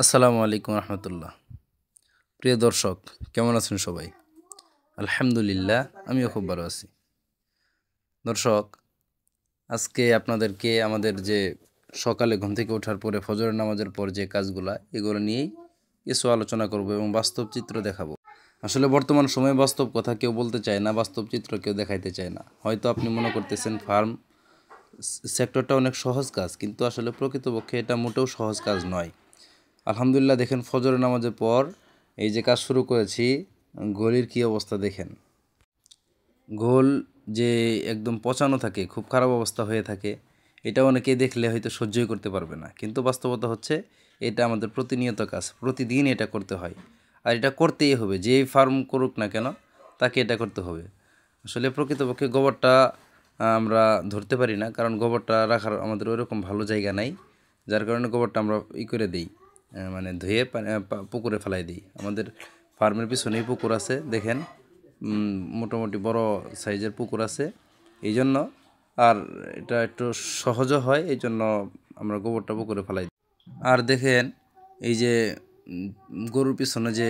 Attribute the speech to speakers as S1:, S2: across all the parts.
S1: আসসালামু আলাইকুম রহমতুল্লাহ। প্রিয় দর্শক, কেমন আছেন সবাই? আলহামদুলিল্লাহ, আমিও খুব ভালো আছি। দর্শক, আজকে আপনাদেরকে আমাদের যে সকালে ঘুম থেকে ওঠার পরে ফজরের নামাজের পর যে কাজগুলা, এগুলো নিয়েই কিছু আলোচনা করব এবং বাস্তব চিত্র দেখাবো। আসলে বর্তমান সময়ে বাস্তব কথা কেউ বলতে চায় না, বাস্তব চিত্র কেউ দেখাইতে চায় না। হয়তো আপনি মনে করতেছেন ফার্ম সেক্টরটা অনেক সহজ কাজ, কিন্তু আসলে প্রকৃতপক্ষে এটা মোটেও সহজ কাজ নয়। আলহামদুলিল্লাহ, দেখেন ফজরের নামাজের পর এই যে কাজ শুরু করেছি, ঘড়ির কী অবস্থা দেখেন। ঘোল যে একদম পচানো থাকে, খুব খারাপ অবস্থা হয়ে থাকে, এটা অনেকেই দেখলে হয়তো সহ্যই করতে পারবে না, কিন্তু বাস্তবতা হচ্ছে এটা আমাদের প্রতিনিয়ত কাজ, প্রতিদিন এটা করতে হয়। আর এটা করতেই হবে, যেই ফার্ম করুক না কেন তাকে এটা করতে হবে। আসলে প্রকৃতপক্ষে গোবরটা আমরা ধরতে পারি না, কারণ গোবরটা রাখার আমাদের ওইরকম ভালো জায়গা নাই, যার কারণে গোবরটা আমরা করে দিই, মানে ধুয়ে পুকুরে ফেলাই দিই। আমাদের ফার্মের পিছনেই পুকুর আছে, দেখেন মোটামুটি বড় সাইজের পুকুর আছে, এই জন্য আর এটা একটু সহজও হয়, এই জন্য আমরা গোবরটা পুকুরে ফেলাই দিই। আর দেখেন এই যে গরুর পিছনে যে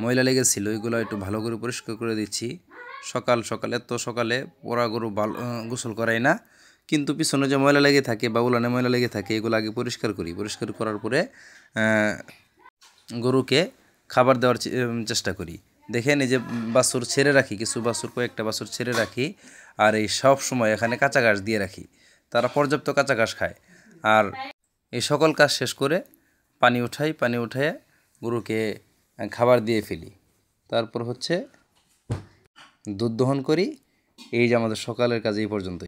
S1: ময়লা লেগেছিল, এগুলো একটু ভালো করে পরিষ্কার করে দিচ্ছি। সকাল সকালে, এত সকালে পোড়া গরু ভালো গোসল করাই না, কিন্তু পিছনে যে ময়লা লেগে থাকে বা উলানে ময়লা লেগে থাকে, এগুলো আগে পরিষ্কার করি। পরিষ্কার করার পরে গরুকে খাবার দেওয়ার চেষ্টা করি। দেখেন এই যে বাছুর ছেড়ে রাখি, কিছু বাছুর, কয়েকটা বাছুর ছেড়ে রাখি, আর এই সব সময় এখানে কাঁচা ঘাস দিয়ে রাখি, তারা পর্যাপ্ত কাঁচা ঘাস খায়। আর এই সকল কাজ শেষ করে পানি উঠাই, পানি উঠায় গরুকে খাবার দিয়ে ফেলি, তারপর হচ্ছে দুধ দহন করি। এই যে আমাদের সকালের কাজ এই পর্যন্তই।